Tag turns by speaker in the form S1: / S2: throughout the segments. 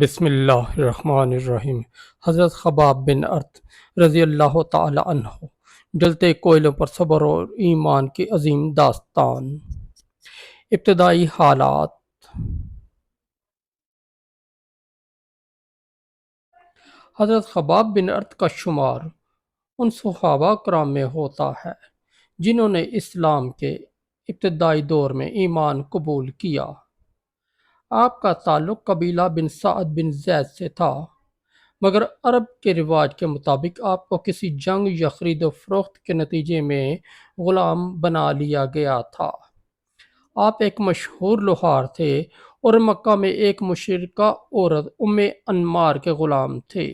S1: بسم اللہ الرحمن الرحیم۔ حضرت خباب بن ارت رضی اللہ تعالی عنہ، جلتے کوئلوں پر صبر اور ایمان کی عظیم داستان۔ ابتدائی حالات۔ حضرت خباب بن ارت کا شمار ان صحابہ کرام میں ہوتا ہے جنہوں نے اسلام کے ابتدائی دور میں ایمان قبول کیا۔ آپ کا تعلق قبیلہ بن سعد بن زید سے تھا، مگر عرب کے رواج کے مطابق آپ کو کسی جنگ یا خرید و فروخت کے نتیجے میں غلام بنا لیا گیا تھا۔ آپ ایک مشہور لوہار تھے اور مکہ میں ایک مشرکہ عورت ام انمار کے غلام تھے۔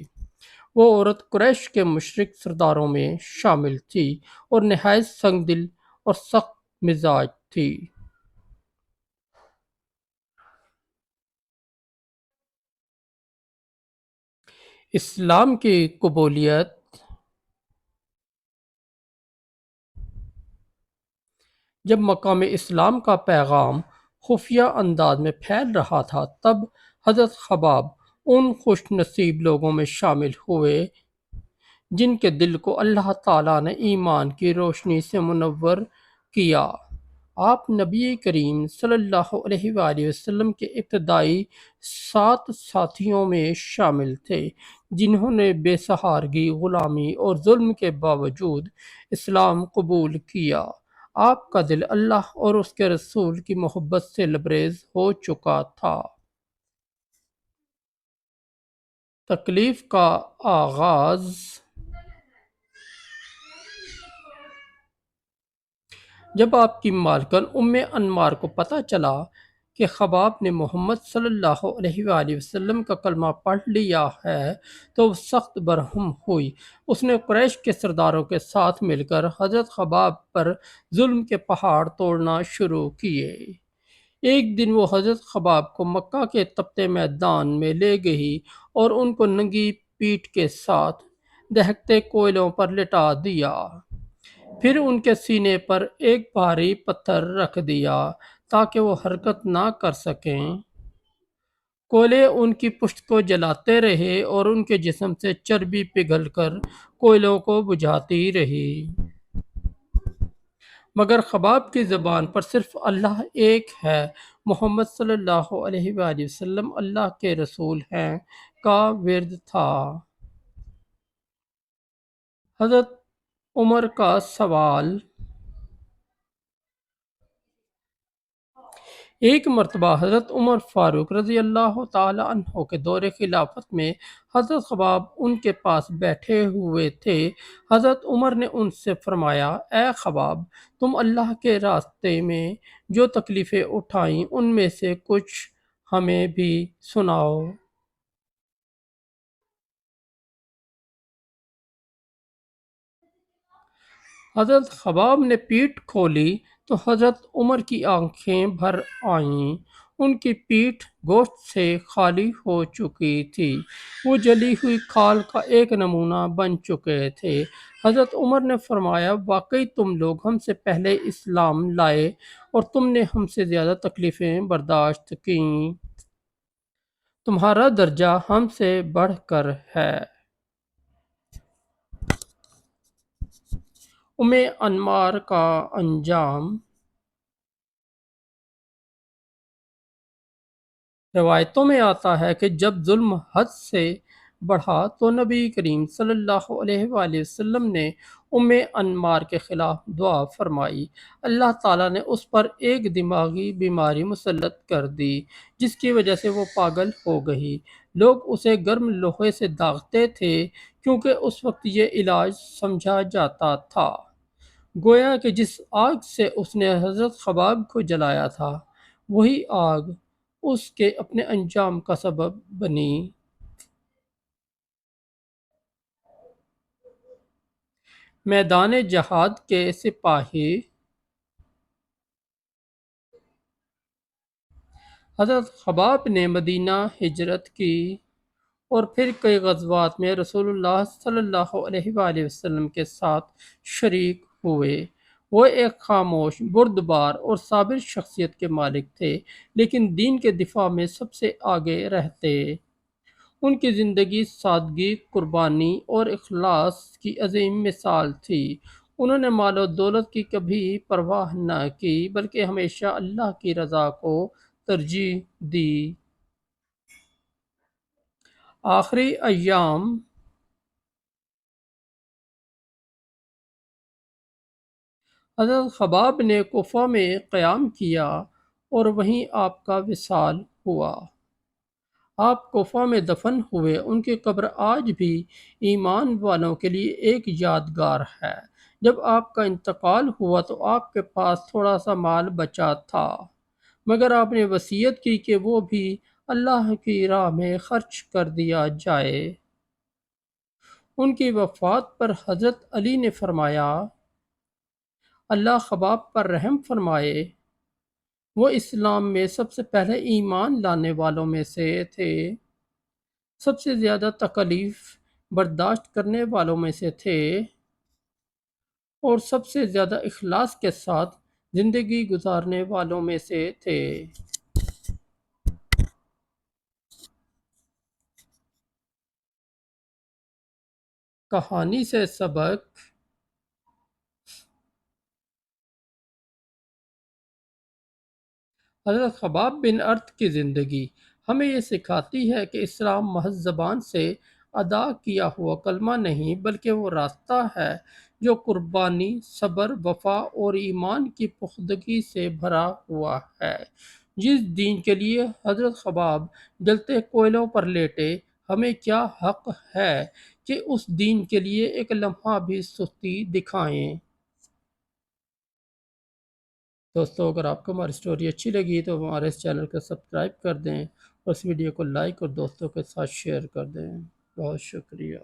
S1: وہ عورت قریش کے مشرک سرداروں میں شامل تھی اور نہایت سنگ دل اور سخت مزاج تھی۔ اسلام کی قبولیت۔ جب مکہ میں اسلام کا پیغام خفیہ انداز میں پھیل رہا تھا، تب حضرت خباب ان خوش نصیب لوگوں میں شامل ہوئے جن کے دل کو اللہ تعالیٰ نے ایمان کی روشنی سے منور کیا۔ آپ نبی کریم صلی اللہ علیہ وآلہ وسلم کے ابتدائی 7 ساتھیوں میں شامل تھے جنہوں نے بے سہارگی، غلامی اور ظلم کے باوجود اسلام قبول کیا۔ آپ کا دل اللہ اور اس کے رسول کی محبت سے لبریز ہو چکا تھا۔ تکلیف کا آغاز۔ جب آپ کی مالکن ام انمار کو پتہ چلا کہ خباب نے محمد صلی اللہ علیہ وآلہ وسلم کا کلمہ پڑھ لیا ہے تو وہ سخت برہم ہوئی۔ اس نے قریش کے سرداروں کے ساتھ مل کر حضرت خباب پر ظلم کے پہاڑ توڑنا شروع کیے۔ ایک دن وہ حضرت خباب کو مکہ کے تپتے میدان میں لے گئی اور ان کو ننگی پیٹھ کے ساتھ دہکتے کوئلوں پر لٹا دیا۔ پھر ان کے سینے پر ایک بھاری پتھر رکھ دیا تاکہ وہ حرکت نہ کر سکیں۔ کوئلے ان کی پشت کو جلاتے رہے اور ان کے جسم سے چربی پگھل کر کوئلوں کو بجھاتی رہی۔ مگر خباب کی زبان پر صرف اللہ ایک ہے، محمد صلی اللہ علیہ وآلہ وسلم اللہ کے رسول ہیں کا ورد تھا۔ حضرت عمر کا سوال۔ ایک مرتبہ حضرت عمر فاروق رضی اللہ تعالی عنہ کے دور خلافت میں حضرت خباب ان کے پاس بیٹھے ہوئے تھے۔ حضرت عمر نے ان سے فرمایا، اے خباب، تم اللہ کے راستے میں جو تکلیفیں اٹھائیں ان میں سے کچھ ہمیں بھی سناؤ۔ حضرت خباب نے پیٹھ کھولی تو حضرت عمر کی آنکھیں بھر آئیں۔ ان کی پیٹھ گوشت سے خالی ہو چکی تھی، وہ جلی ہوئی کھال کا ایک نمونہ بن چکے تھے۔ حضرت عمر نے فرمایا، واقعی تم لوگ ہم سے پہلے اسلام لائے اور تم نے ہم سے زیادہ تکلیفیں برداشت کیں۔ تمہارا درجہ ہم سے بڑھ کر ہے۔ ام انمار کا انجام۔ روایتوں میں آتا ہے کہ جب ظلم حد سے بڑھا تو نبی کریم صلی اللہ علیہ وآلہ وسلم نے ام انمار کے خلاف دعا فرمائی۔ اللہ تعالیٰ نے اس پر ایک دماغی بیماری مسلط کر دی جس کی وجہ سے وہ پاگل ہو گئی۔ لوگ اسے گرم لوہے سے داغتے تھے کیونکہ اس وقت یہ علاج سمجھا جاتا تھا۔ گویا کہ جس آگ سے اس نے حضرت خباب کو جلایا تھا وہی آگ اس کے اپنے انجام کا سبب بنی۔ میدان جہاد کے سپاہی۔ حضرت خباب نے مدینہ ہجرت کی اور پھر کئی غزوات میں رسول اللہ صلی اللہ علیہ وآلہ وسلم کے ساتھ شریک ہوئے۔ وہ ایک خاموش، بردبار اور صابر شخصیت کے مالک تھے، لیکن دین کے دفاع میں سب سے آگے رہتے۔ ان کی زندگی سادگی، قربانی اور اخلاص کی عظیم مثال تھی۔ انہوں نے مال و دولت کی کبھی پرواہ نہ کی بلکہ ہمیشہ اللہ کی رضا کو ترجیح دی۔ آخری ایام حضرت خباب نے کوفہ میں قیام کیا اور وہیں آپ کا وصال ہوا۔ آپ کوفہ میں دفن ہوئے۔ ان کی قبر آج بھی ایمان والوں کے لیے ایک یادگار ہے۔ جب آپ کا انتقال ہوا تو آپ کے پاس تھوڑا سا مال بچا تھا، مگر آپ نے وصیت کی کہ وہ بھی اللہ کی راہ میں خرچ کر دیا جائے۔ ان کی وفات پر حضرت علی نے فرمایا، اللہ خباب پر رحم فرمائے، وہ اسلام میں سب سے پہلے ایمان لانے والوں میں سے تھے، سب سے زیادہ تکالیف برداشت کرنے والوں میں سے تھے اور سب سے زیادہ اخلاص کے ساتھ زندگی گزارنے والوں میں سے تھے۔ کہانی سے سبق: حضرت خباب بن ارت کی زندگی ہمیں یہ سکھاتی ہے کہ اسلام محض زبان سے ادا کیا ہوا کلمہ نہیں، بلکہ وہ راستہ ہے جو قربانی، صبر، وفا اور ایمان کی پختگی سے بھرا ہوا ہے۔ جس دین کے لیے حضرت خباب جلتے کوئلوں پر لیٹے، ہمیں کیا حق ہے کہ اس دین کے لیے ایک لمحہ بھی سستی دکھائیں۔ دوستو، اگر آپ کو ہماری سٹوری اچھی لگی تو ہمارے اس چینل کو سبسکرائب کر دیں اور اس ویڈیو کو لائک اور دوستوں کے ساتھ شیئر کر دیں۔ بہت شکریہ۔